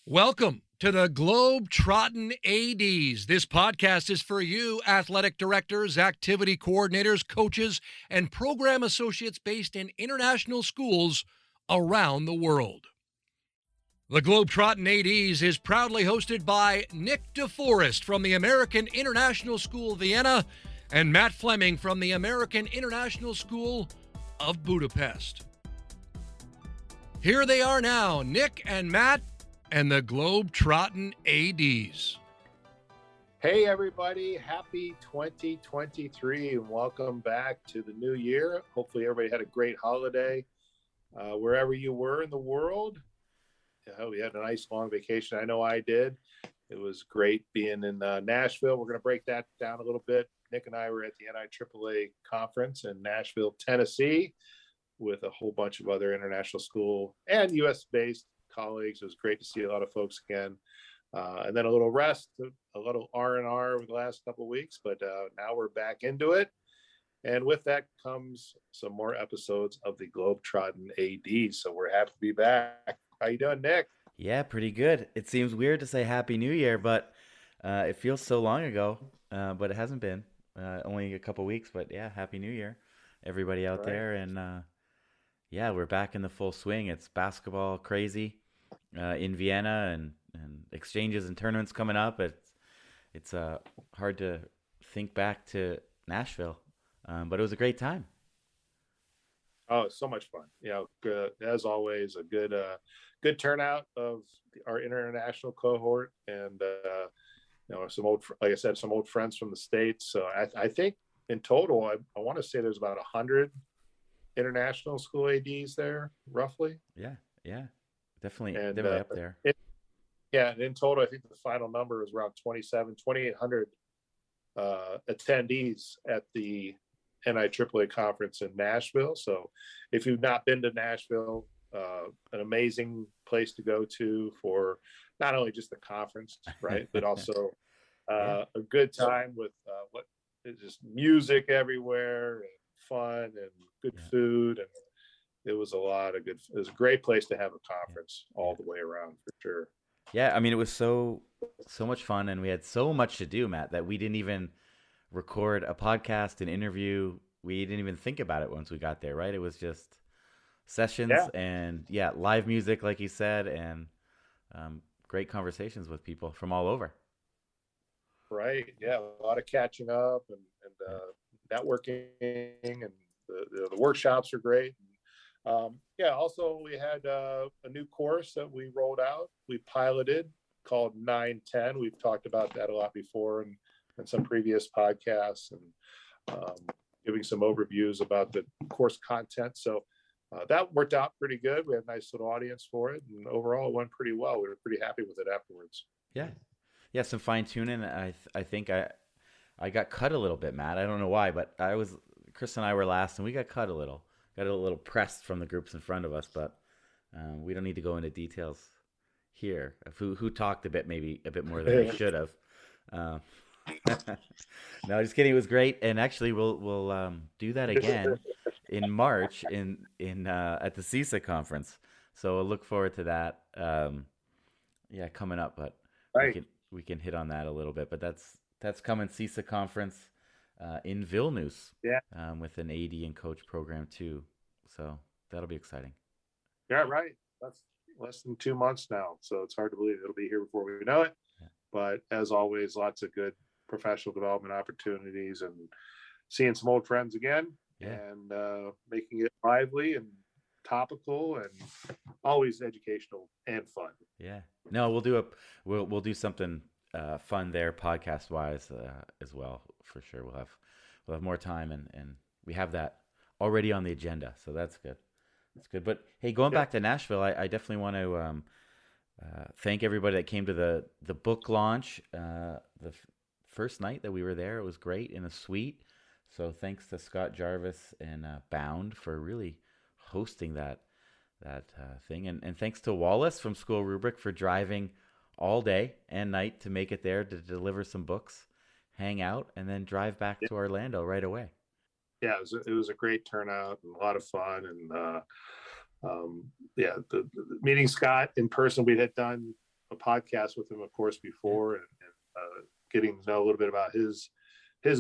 Welcome to the Globetrottin ADs. This podcast is for you, athletic directors, activity coordinators, coaches, and program associates based in international schools around the world. The Globetrottin ADs is proudly hosted by Nick DeForest from the American International School Vienna and Matt Fleming from the American International School of Budapest. Here they are now, Nick and Matt and the Globetrottin ADs. Hey everybody, happy 2023 and welcome back to the new year. Hopefully everybody had a great holiday wherever you were in the world. We had a nice long vacation. I know I did. It was great being in Nashville. We're going to break that down a little bit. Nick and I were at the NIAAA conference in Nashville, Tennessee, with a whole bunch of other international school and U.S.-based colleagues. It was great to see a lot of folks again. And then a little rest, a little R&R over the last couple of weeks, but now we're back into it. And with that comes some more episodes of the Globetrottin AD. So we're happy to be back. How you doing, Nick? Yeah, pretty good. It seems weird to say Happy New Year, but it feels so long ago, but it hasn't been. Only a couple weeks, but yeah, Happy New Year, everybody out there. And yeah, we're back in the full swing. It's basketball crazy in Vienna and exchanges and tournaments coming up. It's hard to think back to Nashville, but it was a great time. Oh, so much fun. As always, a good turnout of our international cohort and, some old, like I said, some old friends from the States. So I think in total, I want to say there's about 100 international school ADs there, roughly. Yeah, definitely up there. And in total, I think the final number is around 2,800 attendees at the NIAAA conference in Nashville. So if you've not been to Nashville, an amazing place to go to for not only just the conference, right, but also a good time with what is just music everywhere and fun and good food. And it was it was a great place to have a conference all the way around for sure. Yeah, I mean, it was so much fun, and we had so much to do, Matt, that we didn't even record a podcast, an interview. We didn't even think about it once we got there, right? It was just sessions and live music, like you said, and great conversations with people from all over. Right. Yeah, a lot of catching up and networking, and the workshops are great. Also we had a new course that we rolled out. We piloted called 910. We've talked about that a lot before in some previous podcasts and giving some overviews about the course content. So that worked out pretty good. We had a nice little audience for it, and overall it went pretty well. We were pretty happy with it afterwards. Yeah, some fine tuning. I think I got cut a little bit, Matt. I don't know why, but Chris and I were last, and we got cut a little. Got a little pressed from the groups in front of us, but we don't need to go into details here of who talked maybe a bit more than they should have. No, just kidding. It was great, and actually, we'll do that again in March in at the CISA conference. So we'll look forward to that. Coming up, but we can hit on that a little bit. But that's coming, CISA conference in Vilnius. With an AD and coach program too. So that'll be exciting. Yeah, right. That's less than 2 months now, so it's hard to believe it'll be here before we know it. But as always, lots of good professional development opportunities and seeing some old friends again and making it lively and topical and always educational and fun. Yeah. No, we'll do something fun there podcast wise as well, for sure. We'll have more time and we have that already on the agenda. So that's good. But hey, going back to Nashville, I definitely want to thank everybody that came to the book launch. The first night that we were there, it was great in a suite. So thanks to Scott Jarvis and Bound for really hosting that thing. And thanks to Wallace from School Rubric for driving all day and night to make it there to deliver some books, hang out, and then drive back to Orlando right away. Yeah, it was a great turnout and a lot of fun. And the meeting Scott in person, we had done a podcast with him, of course, before, and getting to know a little bit about his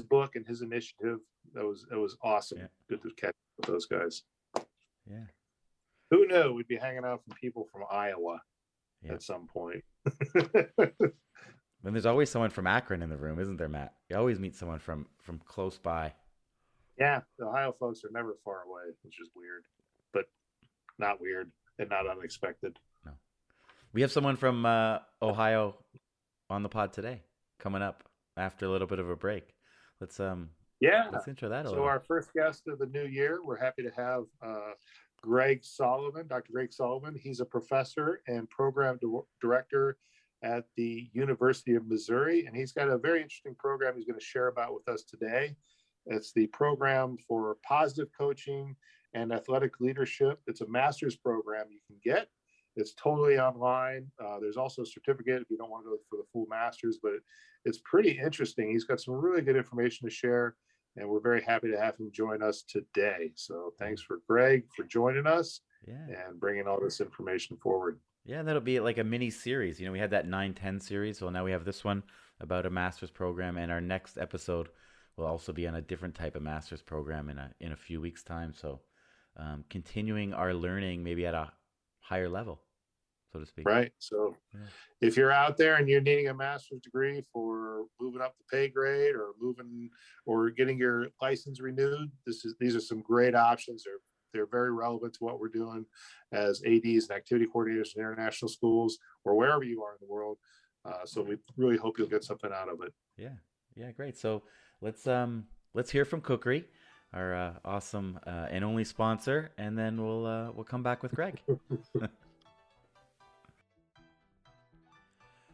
book and his initiative. It was awesome. Yeah. Good to catch up with those guys. Yeah. Who knew we'd be hanging out from people from Iowa at some point. And there's always someone from Akron in the room, isn't there, Matt? You always meet someone from close by. Yeah, the Ohio folks are never far away, which is weird, but not weird and not unexpected. No. We have someone from Ohio on the pod today, coming up after a little bit of a break. Let's intro that a little. So our first guest of the new year, we're happy to have Greg Sullivan, Dr. Greg Sullivan. He's a professor and program director at the University of Missouri, and he's got a very interesting program he's going to share about with us today. It's the program for positive coaching and athletic leadership. It's a master's program you can get. It's totally online. There's also a certificate if you don't want to go for the full master's, but it's pretty interesting. He's got some really good information to share, and we're very happy to have him join us today. So thanks for Greg for joining us and bringing all this information forward. Yeah, and that'll be like a mini series. We had that 9-10 series. Well, now we have this one about a master's program, and our next episode will also be on a different type of master's program in a few weeks' time. So continuing our learning maybe at a higher level, so to speak. Right. So if you're out there and you're needing a master's degree for moving up the pay grade or getting your license renewed, these are some great options. They're very relevant to what we're doing as ADs and activity coordinators in international schools or wherever you are in the world. So we really hope you'll get something out of it. Yeah, great. So let's hear from Cookery, our awesome and only sponsor, and then we'll come back with Greg.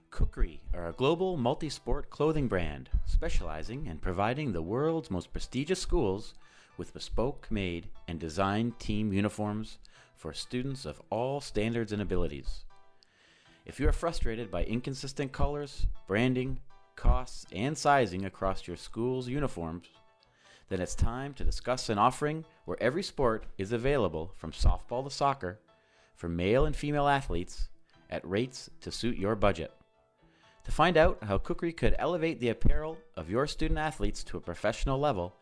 Cookery are a global multi-sport clothing brand specializing in providing the world's most prestigious schools with bespoke made and designed team uniforms for students of all standards and abilities. If you are frustrated by inconsistent colors, branding, costs, and sizing across your school's uniforms, then it's time to discuss an offering where every sport is available from softball to soccer for male and female athletes at rates to suit your budget. To find out how Cookery could elevate the apparel of your student athletes to a professional level,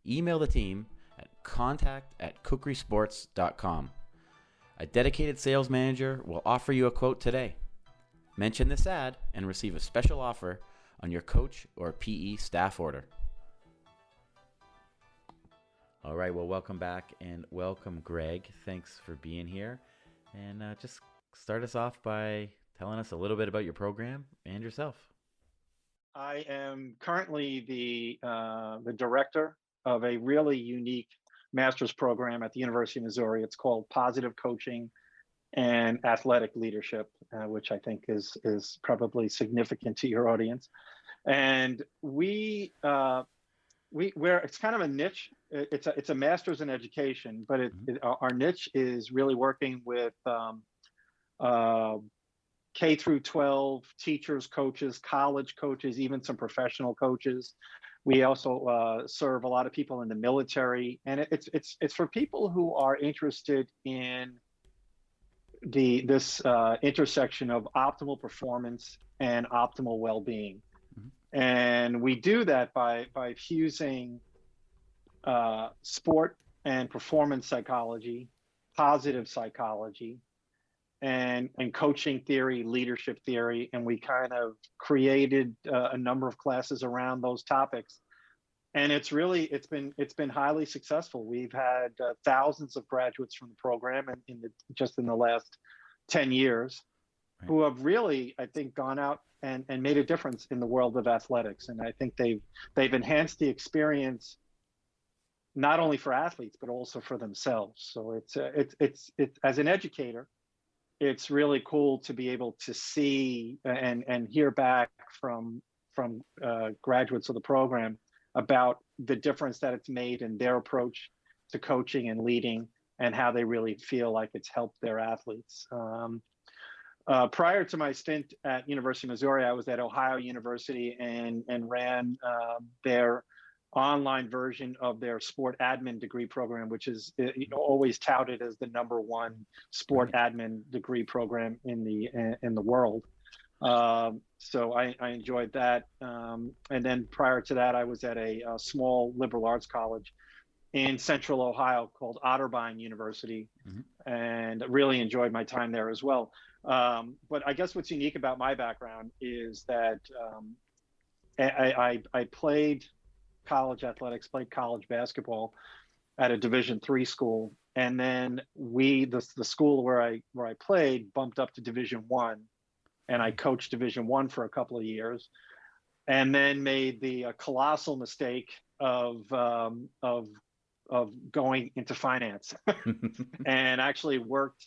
email the team at contact@cookerysports.com. A dedicated sales manager will offer you a quote today. Mention this ad and receive a special offer on your coach or PE staff order. All right, well, welcome back and welcome, Greg. Thanks for being here. And just start us off by telling us a little bit about your program and yourself. I am currently the director of a really unique master's program at the University of Missouri. It's called Positive Coaching and Athletic Leadership, which I think is probably significant to your audience. And we're it's kind of a niche. It's a master's in education, but our niche is really working with K through 12 teachers, coaches, college coaches, even some professional coaches. We also serve a lot of people in the military, and it's for people who are interested in this intersection of optimal performance and optimal well-being. And we do that by fusing sport and performance psychology, positive psychology, and coaching theory, leadership theory, and we kind of created a number of classes around those topics. And it's been highly successful. We've had thousands of graduates from the program just in the last 10 years, who have really, I think, gone out and made a difference in the world of athletics. And I think they've enhanced the experience not only for athletes but also for themselves. So it's as an educator, it's really cool to be able to see and hear back from graduates of the program about the difference that it's made in their approach to coaching and leading, and how they really feel like it's helped their athletes. Prior to my stint at University of Missouri, I was at Ohio University and ran their online version of their sport admin degree program, which is always touted as the #1 sport admin degree program in the world. So I enjoyed that. And then prior to that, I was at a small liberal arts college in Central Ohio called Otterbein University, and really enjoyed my time there as well. But I guess what's unique about my background is that I played college athletics, played college basketball at a Division III school, and then the school where I played bumped up to Division I, and I coached Division I for a couple of years, and then made the colossal mistake of going into finance, and actually worked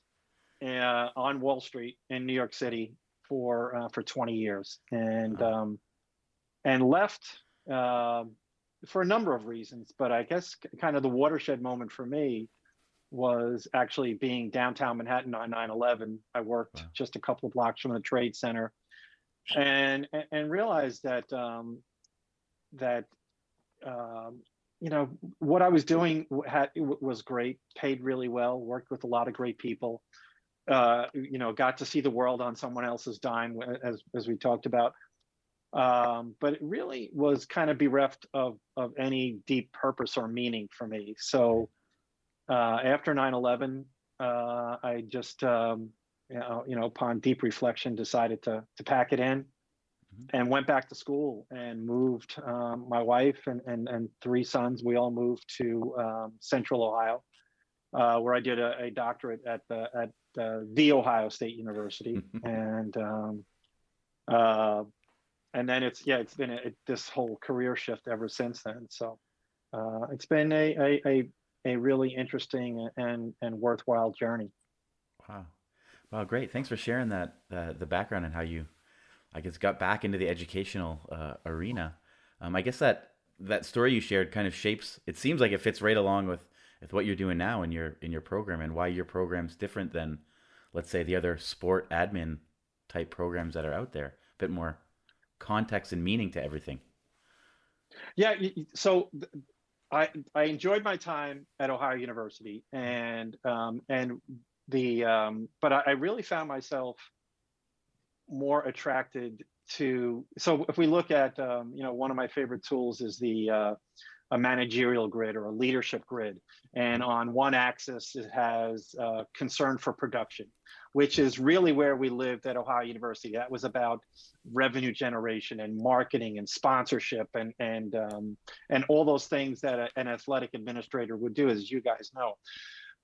on Wall Street in New York City for 20 years, and left for a number of reasons. But I guess kind of the watershed moment for me was actually being downtown Manhattan on 9/11. I worked just a couple of blocks from the Trade Center, and realized that what I was doing was great, paid really well, worked with a lot of great people. Got to see the world on someone else's dime, as we talked about. But it really was kind of bereft of any deep purpose or meaning for me. So after 9/11, I just, upon deep reflection, decided to pack it in, and went back to school and moved. My wife and three sons, we all moved to Central Ohio, where I did a doctorate at the Ohio State University, and then it's been this whole career shift ever since then. So it's been a really interesting and worthwhile journey. Wow. Well, great. Thanks for sharing that, the background and how you, I guess, got back into the educational arena. I guess that story you shared kind of shapes, it seems like it fits right along with what you're doing now in your program, and why your program's different than, let's say, the other sport admin type programs that are out there. A bit more context and meaning to everything. Yeah. So I enjoyed my time at Ohio University, but I really found myself more attracted to. So if we look at one of my favorite tools is a managerial grid or a leadership grid, and on one axis it has concern for production, which is really where we lived at Ohio University. That was about revenue generation and marketing and sponsorship and all those things that an athletic administrator would do, as you guys know.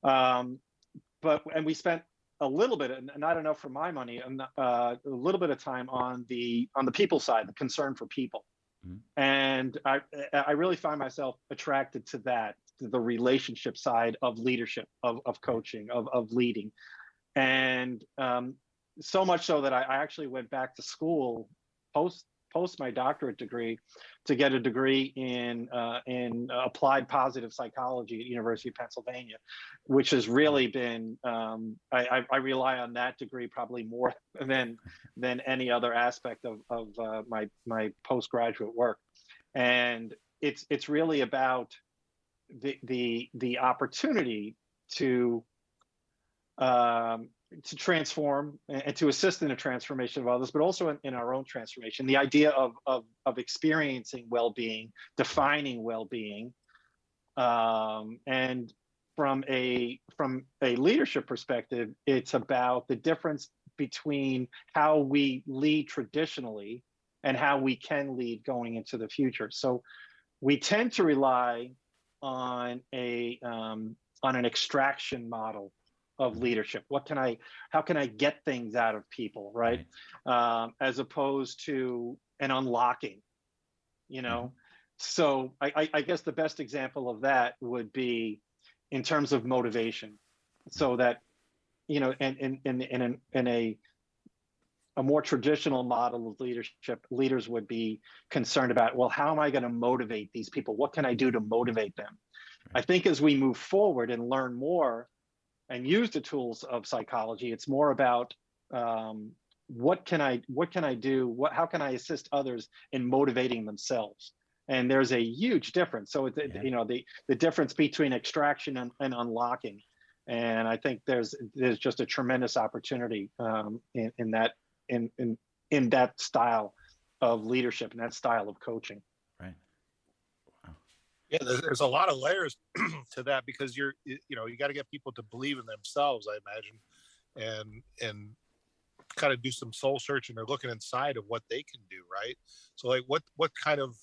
And we spent a little bit, not enough for my money, a little bit of time on the people side, the concern for people. And I really find myself attracted to that, to the relationship side of leadership, of coaching, of leading. And so much so that I actually went back to school post my doctorate degree to get a degree in applied positive psychology at University of Pennsylvania, which has really been, I rely on that degree probably more than any other aspect of my postgraduate work. And it's really about the opportunity to transform and to assist in the transformation of others, but also in our own transformation. The idea of experiencing well-being, defining well-being, and from a leadership perspective, it's about the difference between how we lead traditionally and how we can lead going into the future. So we tend to rely on an extraction model of leadership. How can I get things out of people, right? As opposed to an unlocking, So I guess the best example of that would be in terms of motivation. So that, in a more traditional model of leadership, leaders would be concerned about, well, how am I going to motivate these people? What can I do to motivate them? I think as we move forward and learn more and use the tools of psychology, it's more about what can I do? How can I assist others in motivating themselves? And there's a huge difference. So the difference between extraction and unlocking, and I think there's just a tremendous opportunity in in that style of leadership and that style of coaching. Right. Wow. Yeah, there's a lot of layers to that, because you got to get people to believe in themselves, I imagine, and kind of do some soul searching or looking inside of what they can do, right? So like what kind of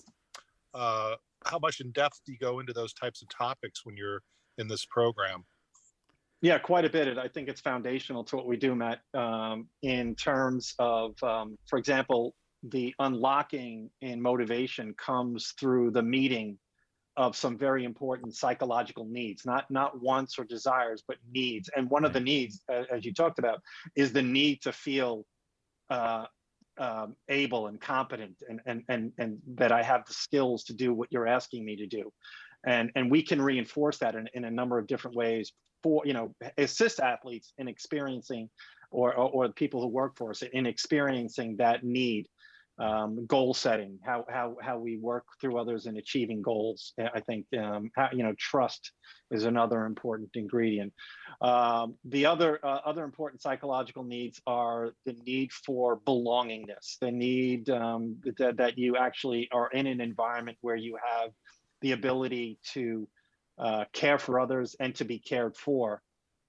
how much in depth do you go into those types of topics when you're in this program? Yeah, quite a bit. I think it's foundational to what we do, Matt, in terms of, for example, the unlocking in motivation comes through the meeting of some very important psychological needs, not wants or desires, but needs. And one of the needs, as you talked about, is the need to feel able and competent, and that I have the skills to do what you're asking me to do. And we can reinforce that in a number of different ways for, assist athletes in experiencing, or people who work for us in experiencing that need. Goal setting, how we work through others in achieving goals. I think trust is another important ingredient. The other important psychological needs are the need for belongingness, the need that you actually are in an environment where you have the ability to care for others and to be cared for.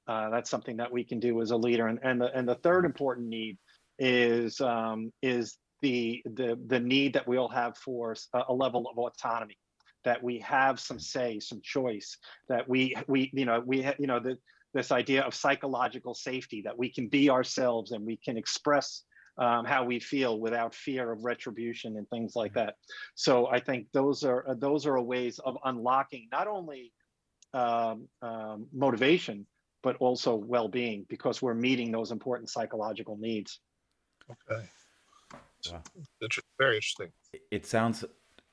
That's something that we can do as a leader. And the third important need is the need that we all have for a level of autonomy, that we have some say, some choice, that this idea of psychological safety, that we can be ourselves and we can express how we feel without fear of retribution and things like that. So I think those are ways of unlocking not only motivation, but also well-being, because we're meeting those important psychological needs. Okay. Wow. Very interesting. It sounds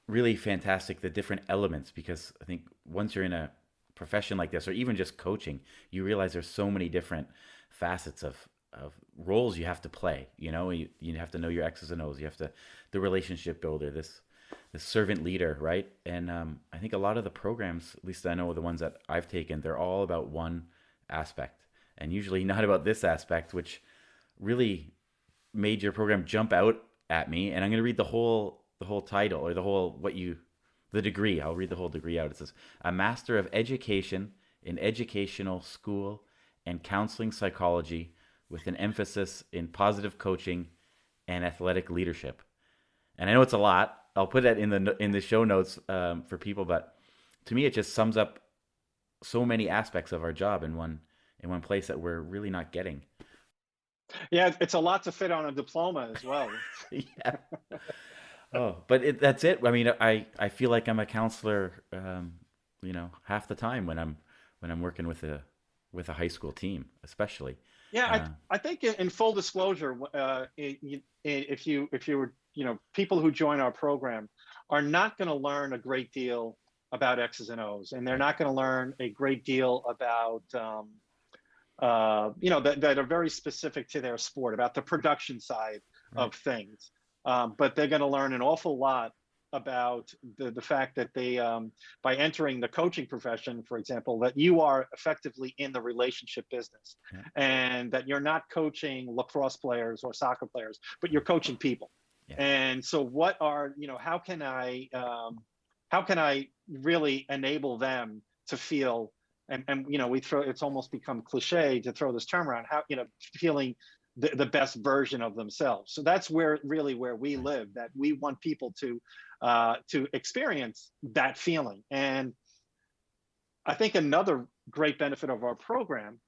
really fantastic, the different elements, because I think once you're in a profession like this, or even just coaching, you realize there's so many different facets of roles you have to play. You have to know your X's and O's. You have to, the relationship builder, this servant leader, right? And I think a lot of the programs, at least I know the ones that I've taken, they're all about one aspect, and usually not about this aspect, which really made your program jump out at me. And I'm going to read the whole title, or the degree. I'll read the whole degree out. It says, a Master of Education in Educational, School, and Counseling Psychology, with an emphasis in positive coaching and athletic leadership. And I know it's a lot. I'll put that in the show notes for people, but to me, it just sums up so many aspects of our job in one place that we're really not getting. Yeah, it's a lot to fit on a diploma as well. Yeah. Oh, but that's it. I mean, I feel like I'm a counselor, half the time when I'm working with a high school team, especially. Yeah, I think in full disclosure, if you were, people who join our program are not going to learn a great deal about X's and O's, and they're not going to learn a great deal about that are very specific to their sport, about the production side of things. But they're going to learn an awful lot about the fact that they, by entering the coaching profession, for example, that you are effectively in the relationship business, and that you're not coaching lacrosse players or soccer players, but you're coaching people. Yeah. And so how can I really enable them to feel, and it's almost become cliche to throw this term around, feeling the best version of themselves. So that's where we live, that we want people to experience that feeling. And I think another great benefit of our program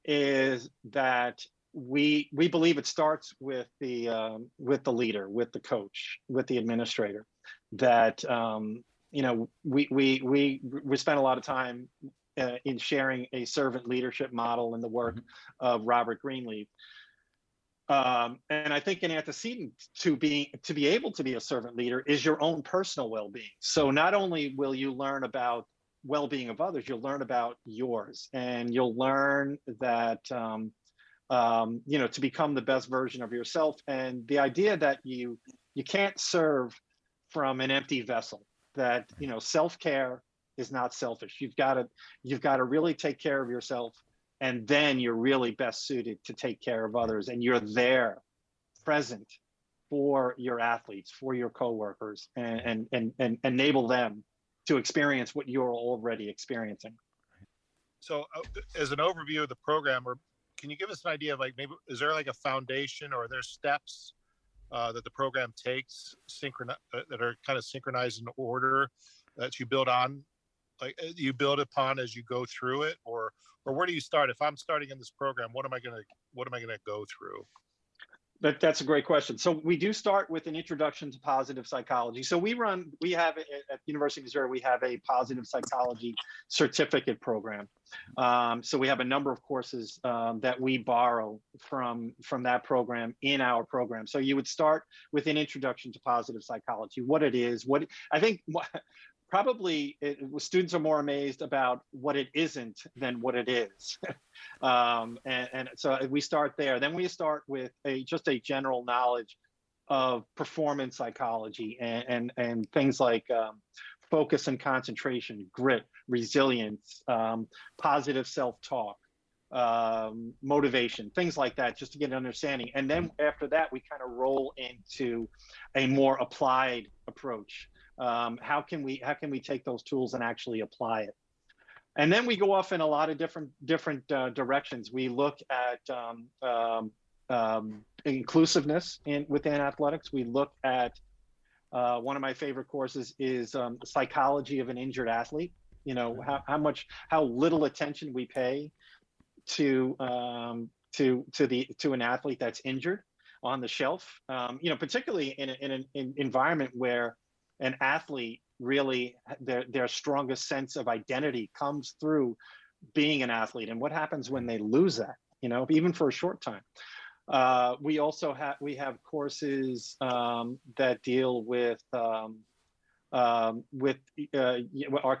is that we believe it starts with the leader, with the coach, with the administrator. That we spend a lot of time in sharing a servant leadership model in the work of Robert Greenleaf. And I think an antecedent to be able to be a servant leader is your own personal well-being. So not only will you learn about well-being of others, you'll learn about yours, and you'll learn that to become the best version of yourself. And the idea that you can't serve from an empty vessel, that self-care is not selfish. You've got to really take care of yourself, and then you're really best suited to take care of others, and you're there, present for your athletes, for your coworkers, and enable them to experience what you're already experiencing. So as an overview of the program, or can you give us an idea of like, maybe is there like a foundation, or are there steps that the program takes that are kind of synchronized in order that you build on, like you build upon as you go through it, or where do you start? If I'm starting in this program, what am I gonna go through? That's a great question. So we do start with an introduction to positive psychology. So we have at the University of Missouri, we have a positive psychology certificate program. So we have a number of courses that we borrow from that program in our program. So you would start with an introduction to positive psychology, what it is, probably students are more amazed about what it isn't than what it is. And so we start there. Then we start with just a general knowledge of performance psychology and things like focus and concentration, grit, resilience, positive self-talk, motivation, things like that, just to get an understanding. And then after that, we kind of roll into a more applied approach. How can we take those tools and actually apply it? And then we go off in a lot of different directions. We look at inclusiveness within athletics. We look at one of my favorite courses is psychology of an injured athlete. You know, how little attention we pay to an athlete that's injured on the shelf. You know, particularly in an environment where an athlete really their strongest sense of identity comes through being an athlete, and what happens when they lose that, you know, even for a short time. We also have courses that deal with our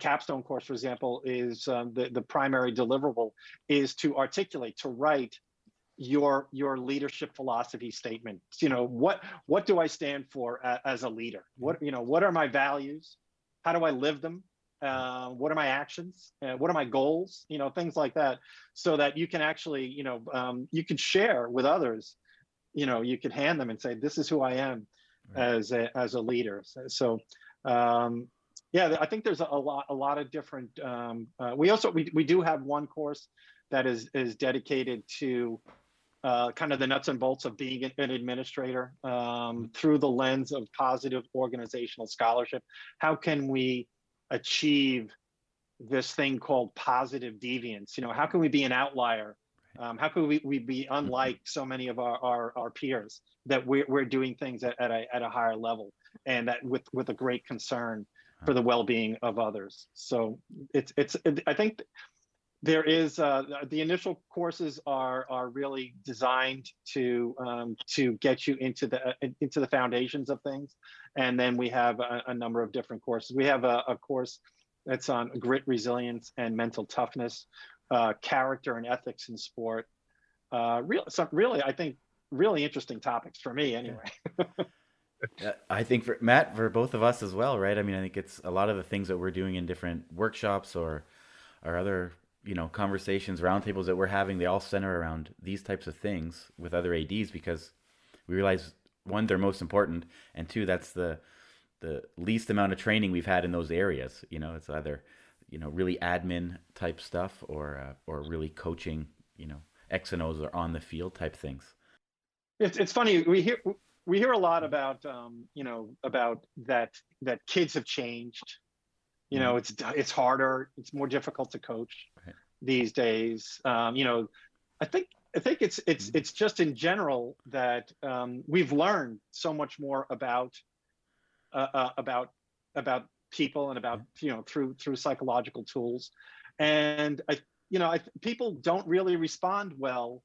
capstone course, for example, is the primary deliverable is to articulate, to write your leadership philosophy statement. You know, what do I stand for as a leader? What are my values? How do I live them? What are my actions? What are my goals? You know, things like that, so that you can actually, you can share with others. You know, you can hand them and say, "This is who I am as a leader." So, yeah, I think there's a lot of different. We do have one course that is dedicated to kind of the nuts and bolts of being an administrator through the lens of positive organizational scholarship. How can we achieve this thing called positive deviance? You know, how can we be an outlier? How can we be unlike so many of our peers, that we're doing things at a higher level, and that with a great concern for the well-being of others. So I think there is the initial courses are really designed to get you into the foundations of things, and then we have a number of different courses. We have a course that's on grit, resilience, and mental toughness, character and ethics in sport. Really, I think really interesting topics for me, anyway. I think for Matt, for both of us as well, right? I mean, I think it's a lot of the things that we're doing in different workshops or other, conversations, roundtables that we're having, they all center around these types of things with other ADs, because we realize, one, they're most important, and two, that's the least amount of training we've had in those areas. It's either, really admin type stuff or really coaching, X and O's or on the field type things. It's funny, we hear a lot about about that kids have changed. It's harder, it's more difficult to coach these days. I think it's just in general that we've learned so much more about people and about through psychological tools, and people don't really respond well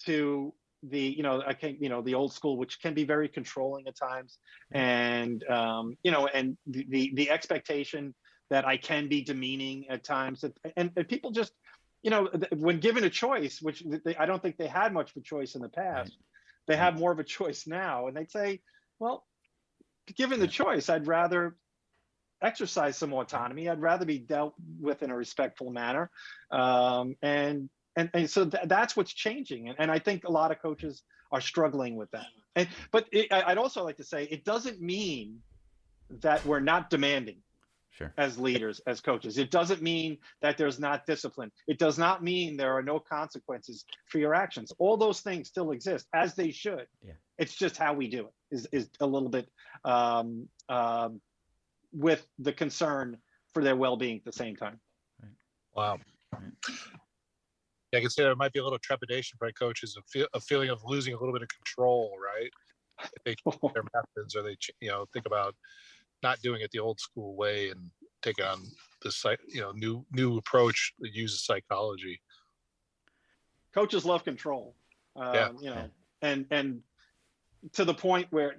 to the old school, which can be very controlling at times, and and the expectation that I can be demeaning at times, and people just when given a choice, which I don't think they had much of a choice in the past, they have more of a choice now, and they'd say, well, given the choice, I'd rather exercise some autonomy. I'd rather be dealt with in a respectful manner, and so that's what's changing, and I think a lot of coaches are struggling with that. I'd also like to say it doesn't mean that we're not demanding. Sure. As leaders, as coaches. It doesn't mean that there's not discipline. It does not mean there are no consequences for your actions. All those things still exist, as they should. Yeah. It's just how we do it is a little bit with the concern for their well-being at the same time. Right. Wow. Right. Yeah, I can say there might be a little trepidation by coaches, a feeling of losing a little bit of control, right? If they change their methods, or they think about not doing it the old school way and take on this new approach that uses psychology. Coaches love control, and to the point where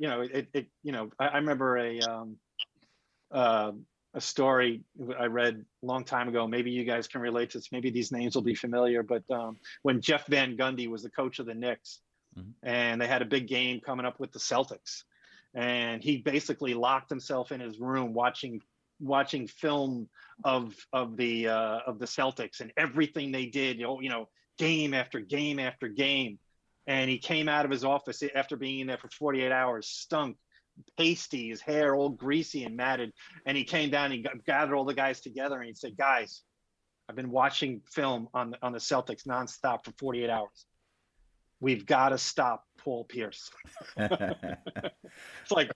I remember a story I read a long time ago. Maybe you guys can relate to this. Maybe these names will be familiar, but when Jeff Van Gundy was the coach of the Knicks, and they had a big game coming up with the Celtics. And he basically locked himself in his room watching film of the Celtics and everything they did, game after game after game. And he came out of his office after being in there for 48 hours, stunk, pasty, his hair all greasy and matted. And he came down, he gathered all the guys together, and he said, "Guys, I've been watching film on the Celtics nonstop for 48 hours. We've got to stop Paul Pierce." It's like,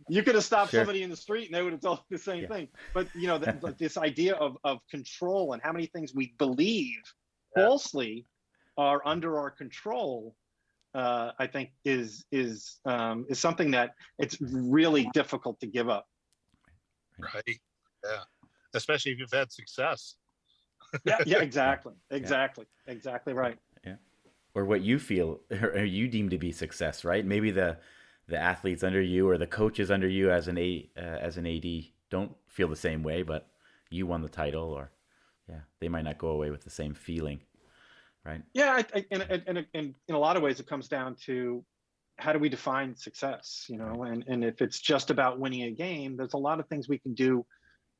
you could have stopped somebody in the street and they would have told the same thing. But this idea of control and how many things we believe falsely are under our control, I think is something that it's really difficult to give up. Right. Yeah. Especially if you've had success. Yeah. Exactly. Exactly right. Yeah. Or what you feel or you deem to be success, right? Maybe the athletes under you or the coaches under you as an AD don't feel the same way, but you won the title, or they might not go away with the same feeling, right? Yeah, and in a lot of ways it comes down to how do we define success, and if it's just about winning a game, there's a lot of things we can do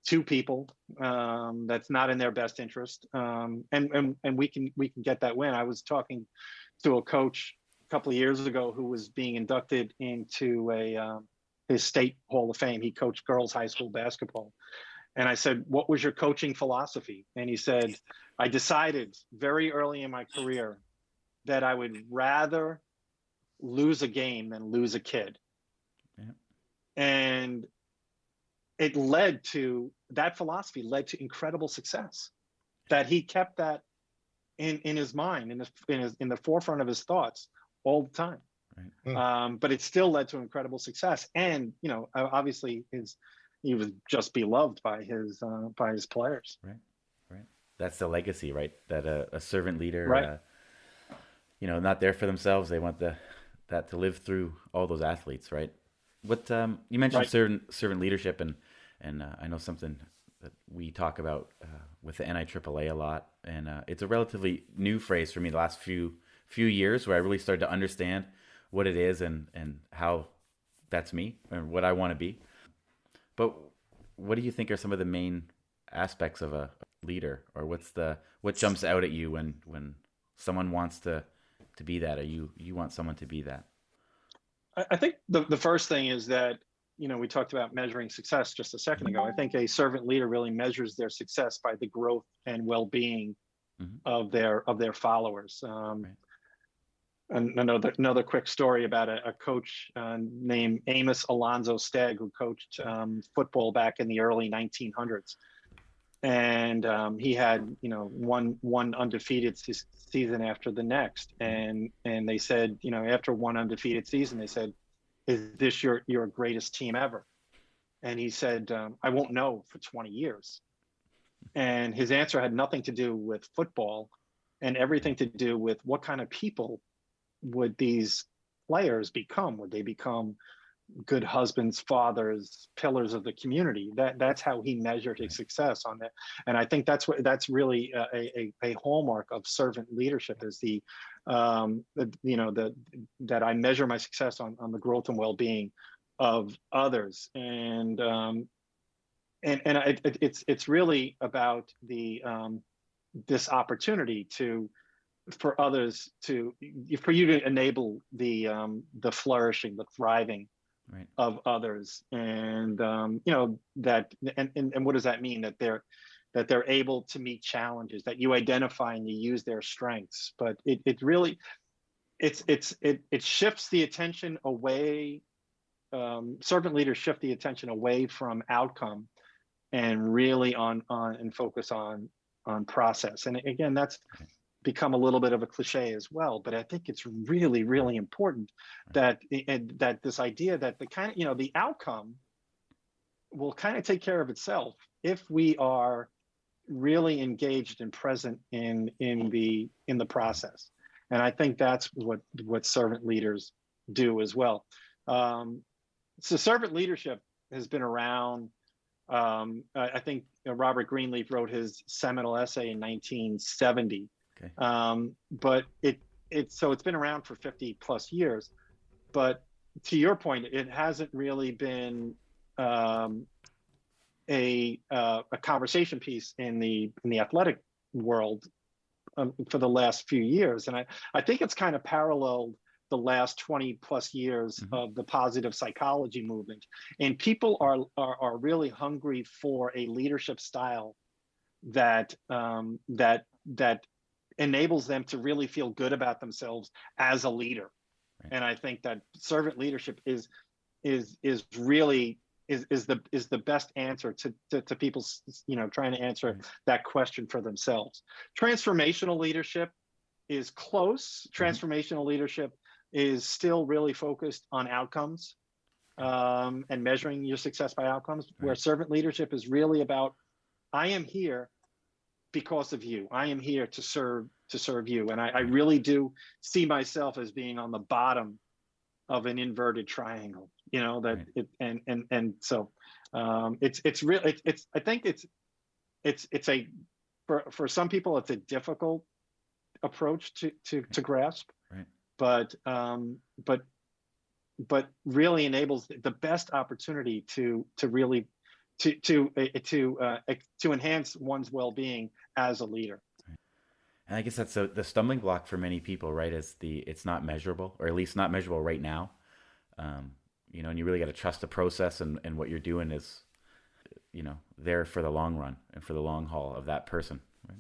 to people that's not in their best interest, and we can get that win. I was talking to a coach a couple of years ago who was being inducted into his state Hall of Fame. He coached girls high school basketball. And I said, "What was your coaching philosophy?" And he said, "I decided very early in my career that I would rather lose a game than lose a kid." Yeah. And that philosophy led to incredible success, that he kept that in his mind, in the forefront of his thoughts all the time. Right. But it still led to incredible success. And, obviously he was just beloved by his players. Right. That's the legacy, right? That a servant leader, right. Not there for themselves. They want that to live through all those athletes, right? What you mentioned servant leadership, and I know something that we talk about with the NIAAA a lot, and it's a relatively new phrase for me the last few years, where I really started to understand what it is and how that's me and what I want to be. But what do you think are some of the main aspects of a leader, or what jumps out at you when someone wants to be that, or you want someone to be that? I think the first thing is that, we talked about measuring success just a second ago. I think a servant leader really measures their success by the growth and well-being of their followers. Right. And another quick story about a coach named Amos Alonzo Stagg, who coached football back in the early 1900s. And he had, one undefeated season after the next. And they said, after one undefeated season, they said, "Is this your greatest team ever?" And he said, "I won't know for 20 years. And his answer had nothing to do with football and everything to do with what kind of people would these players become? Would they become good husbands, fathers, pillars of the community? That's how he measured his success on that. And I think that's really a hallmark of servant leadership, is that I measure my success on the growth and well-being of others. And it's really about this opportunity to for others for you to enable the flourishing, the thriving Right. of others. And that, and what does that mean? That they're able to meet challenges, that you identify and you use their strengths. But it really, it shifts the attention away. Servant leaders shift the attention away from outcome and really on and focus on process. And again, that's become a little bit of a cliche as well, but I think it's really, really important that this idea that the kind of, the outcome will kind of take care of itself if we are really engaged and present in the process. And I think that's what servant leaders do as well. So servant leadership has been around. I think Robert Greenleaf wrote his seminal essay in 1970. Okay. But it's been around for 50 plus years. But to your point, it hasn't really been a conversation piece in the athletic world for the last few years. And I think it's kind of paralleled the last 20 plus years of the positive psychology movement. And people are really hungry for a leadership style that enables them to really feel good about themselves as a leader. Right. And I think that servant leadership is really the best answer to people's, trying to answer that question for themselves. Transformational leadership is close. Transformational leadership is still really focused on outcomes and measuring your success by outcomes, where servant leadership is really about, I am here because of you. I am here to serve you. And I really do see myself as being on the bottom of an inverted triangle, so it's really, I think it's for some people, it's a difficult approach to grasp, right. But really enables the best opportunity to really to enhance one's well-being as a leader. And I guess that's the stumbling block for many people, right? Is it's not measurable, or at least not measurable right now. And you really got to trust the process, and what you're doing is, there for the long run and for the long haul of that person. Right?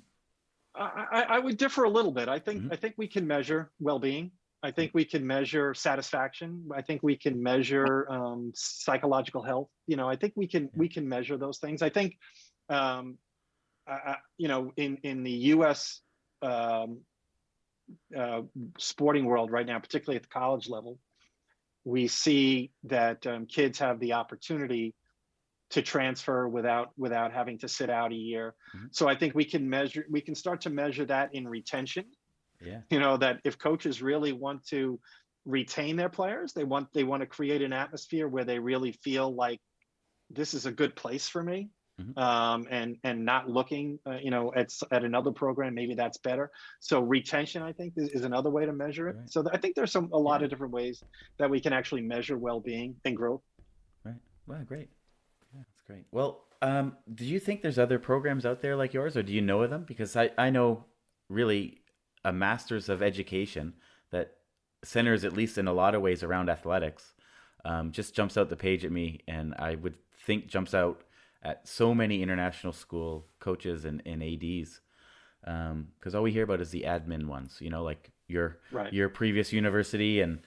I would differ a little bit. I think we can measure well-being. I think we can measure satisfaction. I think we can measure psychological health. I think we can measure those things. I think, in the U.S. Sporting world right now, particularly at the college level, we see that kids have the opportunity to transfer without having to sit out a year. So I think we can start to measure that in retention. Yeah. That if coaches really want to retain their players, they want to create an atmosphere where they really feel like this is a good place for me. And not looking, at another program, maybe that's better. So retention, I think, is another way to measure it. Right. So I think there's a lot of different ways that we can actually measure well-being and growth. Right. Well, great. Yeah, that's great. Well, do you think there's other programs out there like yours, or do you know of them? Because I know really a master's of education that centers, at least in a lot of ways, around athletics, just jumps out the page at me, and I would think jumps out at so many international school coaches and ADs, because all we hear about is the admin ones, like your previous university, and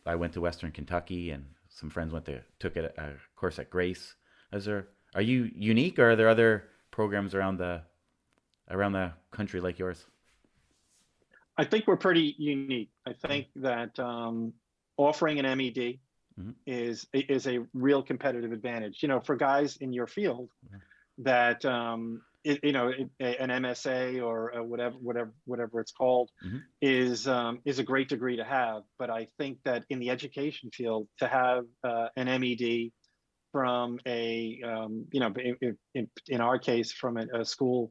I went to Western Kentucky, and some friends took a course at Grace. Are you unique, or are there other programs around the country like yours? I think we're pretty unique. I think that offering an MED is a real competitive advantage. For guys in your field, that an MSA or whatever it's called is a great degree to have. But I think that in the education field, to have an MED from in our case, from a school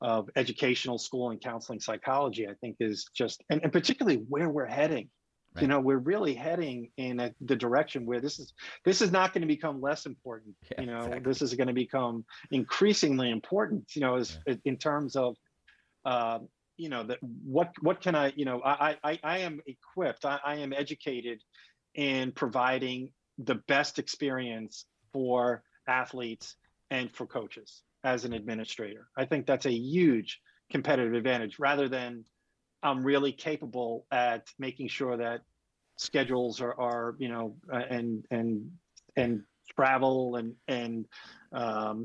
of educational school and counseling psychology, I think is just, and particularly where we're heading. Right. We're really heading in the direction where this is not going to become less important. Exactly. This is going to become increasingly important, in terms of that what can I, I am equipped, I am educated in providing the best experience for athletes and for coaches as an administrator. I think that's a huge competitive advantage, rather than I'm really capable at making sure that schedules are and travel and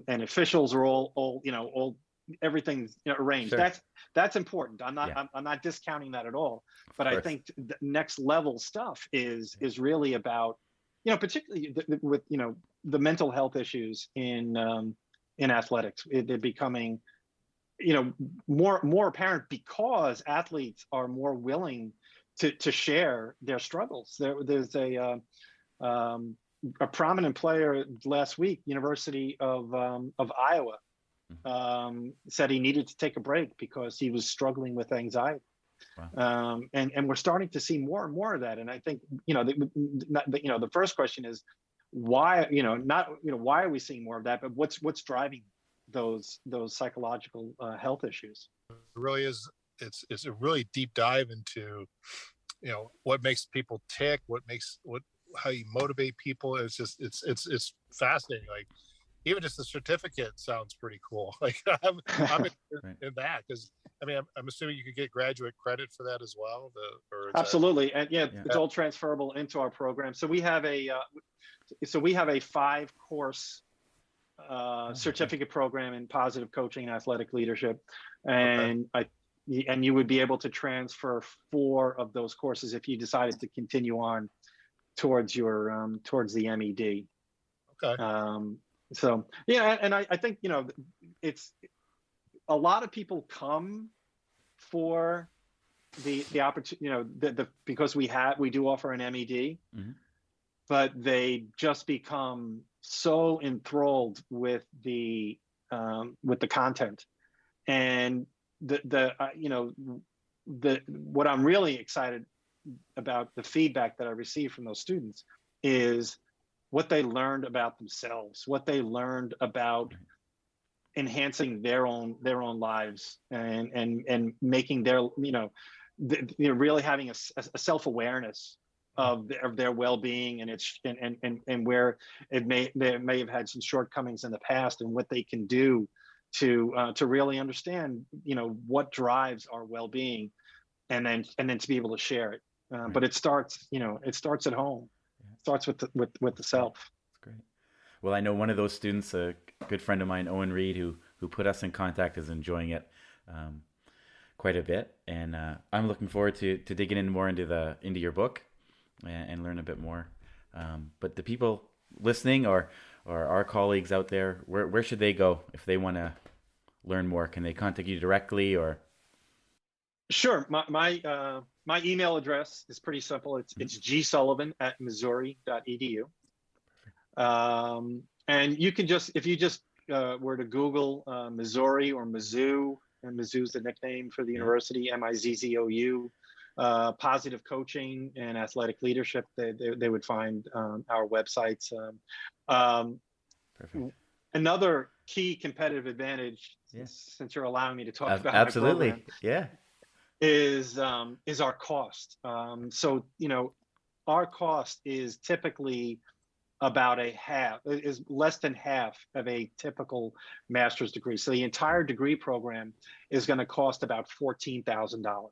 officials are all everything's arranged. Sure. That's important. I'm not Yeah. I'm not discounting that at all. But Of I course. think the next level stuff is really about, particularly with the mental health issues in athletics. They're becoming more apparent because athletes are more willing to share their struggles. There's a prominent player last week, University of Iowa, said he needed to take a break because he was struggling with anxiety. Wow. And we're starting to see more and more of that. And I think the first question is why, why are we seeing more of that? But what's driving those psychological health issues? It really is. It's a really deep dive into what makes people tick, how you motivate people. It's fascinating. Like, even just the certificate sounds pretty cool. Like, I'm in that, because I mean, I'm assuming you could get graduate credit for that as well. Absolutely. And it's all transferable into our program. So we have a 5-course certificate program in positive coaching and athletic leadership, and and you would be able to transfer 4 of those courses if you decided to continue on towards your towards the MED. Okay. So and I think it's a lot of people come for the opportunity, because we do offer an MED, but they just become so enthralled with the content, and what I'm really excited about, the feedback that I receive from those students, is what they learned about themselves, what they learned about enhancing their own lives, and making their really having a self-awareness of their well-being, and where they may have had some shortcomings in the past, and what they can do to really understand what drives our well-being, and then to be able to share it. But it starts at home. It starts with the self. That's great. Well, I know one of those students, a good friend of mine, Owen Reed, who put us in contact, is enjoying it quite a bit, and I'm looking forward to digging in more into your book and learn a bit more. But the people listening, or our colleagues out there, where should they go if they want to learn more? Can they contact you directly, or? Sure. My email address is pretty simple. It's gsullivan@missouri.edu. And you can if you just were to Google Missouri or Mizzou, and Mizzou's the nickname for the university, MIZZOU, positive coaching and athletic leadership, they would find our websites. Perfect. Another key competitive advantage, since you're allowing me to talk about absolutely, my program, is our cost. So our cost is typically about is less than half of a typical master's degree. So the entire degree program is going to cost about $14,000. Wow.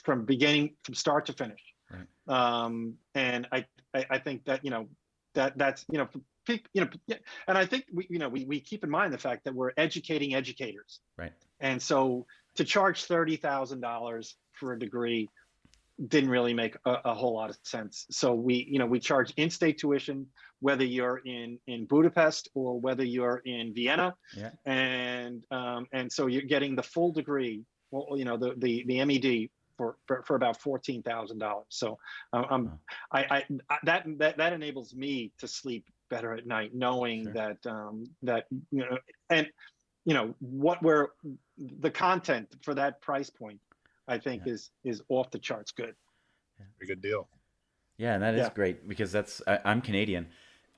From start to finish. Right. And I think that that's and I think we keep in mind the fact that we're educating educators. Right. And so to charge $30,000 for a degree didn't really make a whole lot of sense. So we charge in-state tuition, whether you're in Budapest or whether you're in Vienna. Yeah. And so you're getting the full degree, the MED for about $14,000. So that enables me to sleep better at night, knowing that the content for that price point, I think is off the charts good. Very good deal. Yeah, and that is great, because I'm Canadian,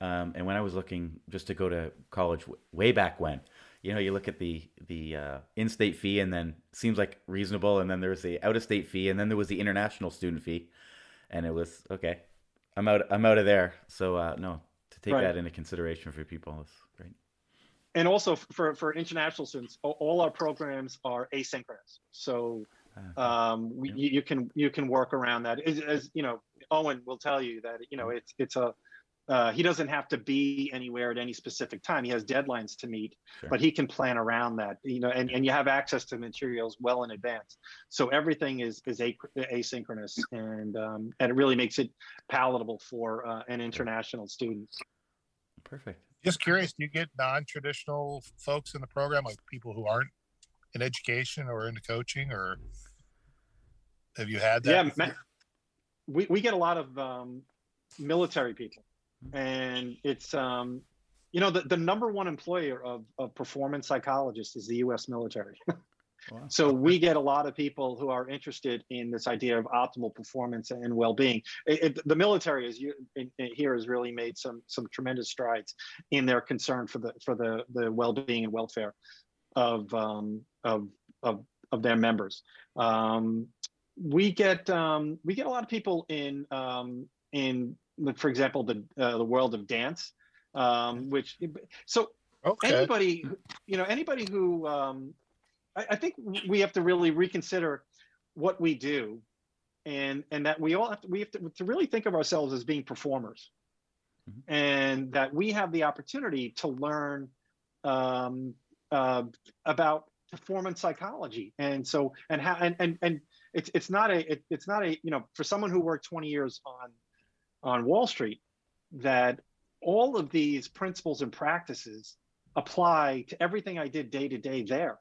and when I was looking just to go to college way back when, you look at the in-state fee, and then seems like reasonable, and then there's the out-of-state fee, and then there was the international student fee, and it was okay. I'm out of there. So no, to take Right. that into consideration for people is great. And also for international students, all our programs are asynchronous. So you can work around that. As you know, Owen will tell you that he doesn't have to be anywhere at any specific time. He has deadlines to meet, Sure. but he can plan around that. And you have access to materials well in advance. So everything is asynchronous, and it really makes it palatable for an international student. Perfect. Just curious, do you get non-traditional folks in the program, like people who aren't in education or into coaching, or have you had that? Yeah, we get a lot of military people, and it's the number one employer of performance psychologists is the U.S. military. Wow. So we get a lot of people who are interested in this idea of optimal performance and well-being. The military here has really made some tremendous strides in their concern for the well-being and welfare of their members. We get a lot of people in for example, the world of dance, Okay. anybody who I think we have to really reconsider what we do, and that we have to really think of ourselves as being performers, and that we have the opportunity to learn about performance psychology, and how it's not a for someone who worked 20 years on Wall Street, that all of these principles and practices apply to everything I did day to day there.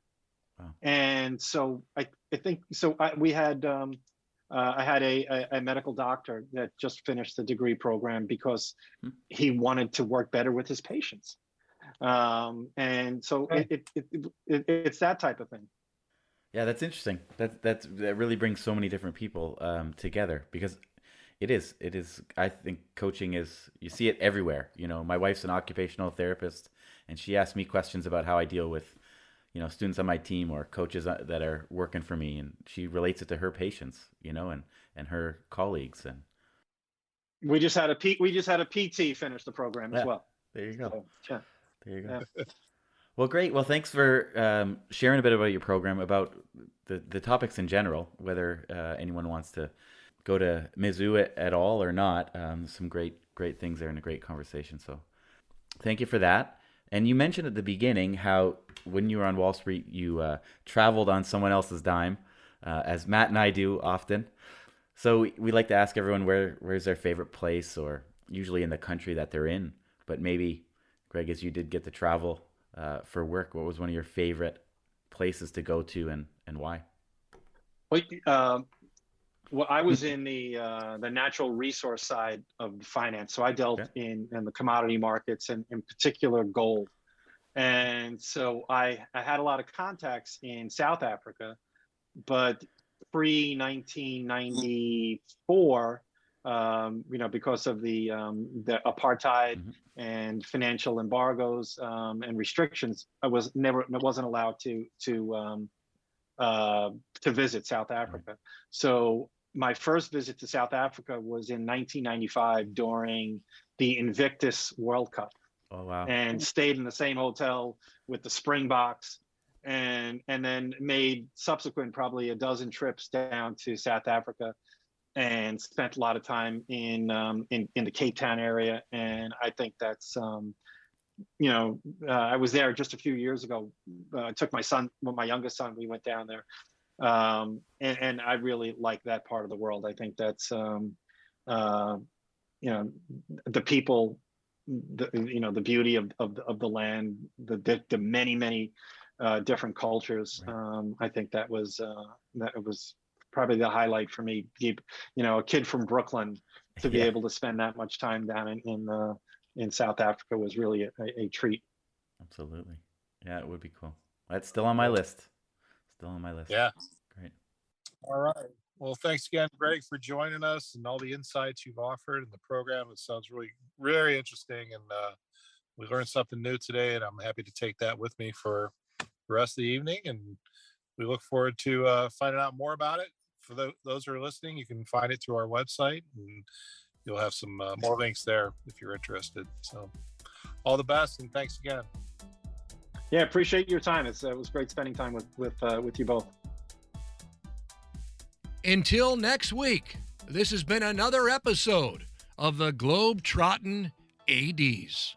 Wow. And so I think so. I had a medical doctor that just finished the degree program because he wanted to work better with his patients, and so it's that type of thing. Yeah, that's interesting. That really brings so many different people together, because it is. I think coaching is, you see it everywhere. My wife's an occupational therapist, and she asks me questions about how I deal with students on my team or coaches that are working for me, and she relates it to her patients, and her colleagues. And we just had a PT finish the program as well. There you go. So, yeah. There you go. Yeah. Well, great. Well, thanks for sharing a bit about your program, about the topics in general, whether anyone wants to go to Mizzou at all or not. Some great things there and a great conversation. So thank you for that. And you mentioned at the beginning how when you were on Wall Street, you traveled on someone else's dime, as Matt and I do often. So we like to ask everyone where's their favorite place, or usually in the country that they're in. But maybe, Greg, as you did get to travel for work, what was one of your favorite places to go to, and why? Well, I was in the natural resource side of finance, so I dealt in the commodity markets, and in particular gold. And so I had a lot of contacts in South Africa, but pre-1994, because of the apartheid and financial embargoes and restrictions, I wasn't allowed to visit South Africa. So my first visit to South Africa was in 1995 during the Invictus World Cup. Oh, wow. And stayed in the same hotel with the Springboks, and then made subsequent probably a dozen trips down to South Africa, and spent a lot of time in the Cape Town area. And I think that's I was there just a few years ago. I took my youngest son, we went down there. And I really like that part of the world. I think that's, the people, the beauty of the land, the many different cultures. Right. I think that was probably the highlight for me. A kid from Brooklyn to be able to spend that much time down in South Africa was really a treat. Absolutely. Yeah, it would be cool. That's still on my list. Yeah. Great. All right. Well, thanks again, Greg, for joining us and all the insights you've offered in the program. It sounds really very interesting, and we learned something new today, and I'm happy to take that with me for the rest of the evening. And we look forward to finding out more about it. For those who are listening, you can find it through our website, and you'll have some more links there if you're interested. So all the best, and thanks again. Yeah, appreciate your time. It was great spending time with you both. Until next week, this has been another episode of the Globetrottin ADs.